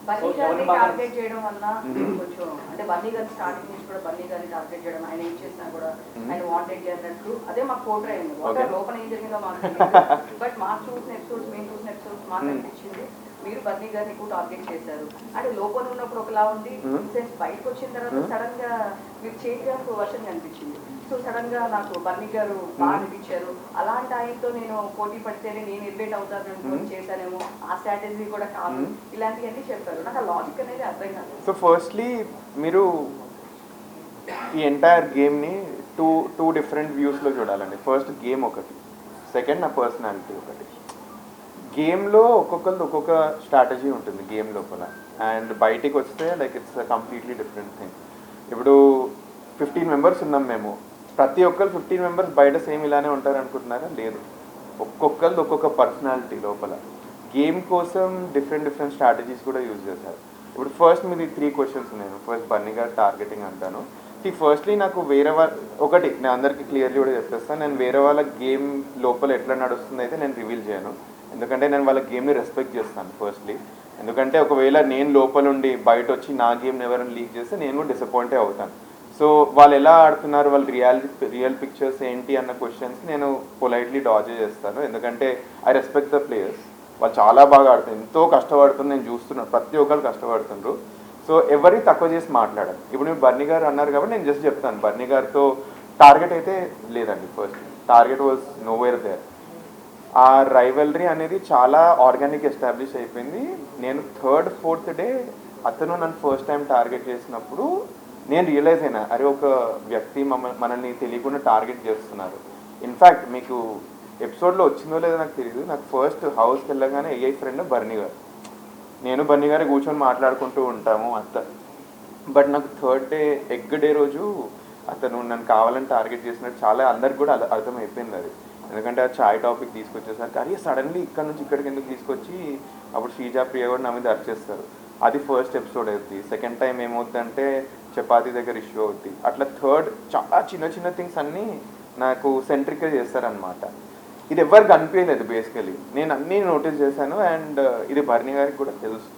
బన్నీ గారిని టార్గెట్ చేయడం వల్ల కొంచెం అంటే బన్నీ గారి స్టార్టింగ్ నుంచి కూడా బన్నీ గారిని టార్గెట్ చేయడం, ఆయన ఏం చేసినా కూడా ఆయన వాంటెడ్ అన్నట్టు అదే మాకు పోర్ట్రే అయింది. లోపల ఏం జరిగిందో మాకు బట్ మాకు చూసిన ఎపిసోడ్స్, మేము చూసిన ఎపిసోడ్స్ మాకు అనిపించింది మీరు బన్నీ గారిని ఎక్కువ టార్గెట్ చేశారు. అంటే లోపల ఉన్నప్పుడు ఒకలా ఉంది, సెన్స్ బయటకు వచ్చిన తర్వాత సడన్ గా మీరు చేంజ్ ఒక వర్షన్ కనిపించింది. సో సడన్ గా నాకు బన్నీ గారు బాగా అనిపించారు. అలాంటి ఆయనతో నేను పోటీ పడితేనే నేను ఎలివేట్ అవుతాను అనుకుని చేశానేమో, ఆ స్ట్రాటజీ కూడా కాదు, ఇలాంటివన్నీ చెప్పారు. నాకు ఆ లాజిక్ అనేది అర్థం కాదు. సో ఫస్ట్లీ మీరు ఈ ఎంటైర్ గేమ్ని టూ డిఫరెంట్ వ్యూస్లో చూడాలండి. ఫస్ట్ గేమ్ ఒకటి, సెకండ్ నా పర్సనాలిటీ ఒకటి. గేమ్లో ఒక్కొక్కరిది ఒక్కొక్క స్ట్రాటజీ ఉంటుంది గేమ్ లోపల, అండ్ బయటికి వస్తే like it's completely different thing. ఇప్పుడు 15 మెంబర్స్ ఉన్నాం మేము, ప్రతి ఒక్కరు 15 మెంబర్స్ బయట సేమ్ ఇలానే ఉంటారు అనుకుంటున్నారా? లేదు, ఒక్కొక్కరిది ఒక్కొక్క పర్సనాలిటీ లోపల. గేమ్ కోసం డిఫరెంట్ స్ట్రాటజీస్ కూడా యూజ్ చేశారు. ఇప్పుడు ఫస్ట్ మీది 3 క్వశ్చన్స్ నేను ఫస్ట్ బన్నీ గారు టార్గెటింగ్ అంటాను. ఫస్ట్లీ నాకు వేరే వాళ్ళ ఒకటి నేను అందరికీ క్లియర్లీ కూడా చెప్పేస్తాను, నేను వేరే వాళ్ళ గేమ్ లోపల ఎట్లా నడుస్తుంది అయితే నేను రివీల్ చేయను. ఎందుకంటే నేను వాళ్ళ గేమ్ని రెస్పెక్ట్ చేస్తాను ఫస్ట్లీ. ఎందుకంటే ఒకవేళ నేను లోపల ఉండి బయట వచ్చి నా గేమ్ని ఎవరైనా లీక్ చేస్తే నేను కూడా డిసప్పాయింటే అవుతాను. సో వాళ్ళు ఎలా ఆడుతున్నారు, వాళ్ళ రియల్ పిక్చర్స్ ఏంటి అన్న క్వశ్చన్స్ నేను పొలైట్లీ డాజ్ చేస్తాను. ఎందుకంటే ఐ రెస్పెక్ట్ ద ప్లేయర్స్, వాళ్ళు చాలా బాగా ఆడుతున్నారు, ఎంతో కష్టపడుతుంది, నేను చూస్తున్నాను ప్రతి ఒక్కరు కష్టపడుతున్నారు. సో ఎవరి తక్కువ చేసి మాట్లాడాలి. ఇప్పుడు మీరు బన్నీ గారు అన్నారు కాబట్టి నేను జస్ట్ చెప్తాను, బన్నీ గారితో టార్గెట్ అయితే లేదండి. First target was nowhere there. ఆ రైవలరీ అనేది చాలా ఆర్గానిక్ ఎస్టాబ్లిష్ అయిపోయింది. నేను 3rd, 4th డే అతను నన్ను ఫస్ట్ టైం టార్గెట్ చేసినప్పుడు నేను రియలైజ్ అయినా, అరే ఒక వ్యక్తి మనల్ని తెలియకుండా టార్గెట్ చేస్తున్నారు. ఇన్ఫ్యాక్ట్ మీకు ఎపిసోడ్లో వచ్చిందో లేదో నాకు తెలియదు, నాకు ఫస్ట్ హౌస్కి వెళ్ళగానే ఏఐ ఫ్రెండ్ బన్నీ గారు, నేను బన్నీ గారు కూర్చొని మాట్లాడుకుంటూ ఉంటాము అంత. బట్ నాకు 3rd డే ఎగ్ డే రోజు అతను నన్ను కావాలని టార్గెట్ చేసినట్టు చాలా అందరికి కూడా అర్థమైపోయింది అది. ఎందుకంటే ఆ చాయ్ టాపిక్ తీసుకొచ్చేసరికి అరే సడన్లీ ఇక్కడ నుంచి ఇక్కడికి ఎందుకు తీసుకొచ్చి అప్పుడు శ్రీజా ప్రియ కూడా నా మీద అరిచేస్తారు. అది ఫస్ట్ ఎపిసోడ్ అవుతుంది. సెకండ్ టైం ఏమవుతుందంటే చపాతీ దగ్గర ఇష్యూ అవుతుంది. అట్లా థర్డ్ చాలా చిన్న థింగ్స్ అన్నీ నాకు సెంట్రిక్గా చేస్తారనమాట. ఇది ఎవరికి అనిపించలేదు బేసికలీ, నేను అన్నీ నోటీస్ చేశాను. అండ్ ఇది బర్నీ గారికి కూడా తెలుసు.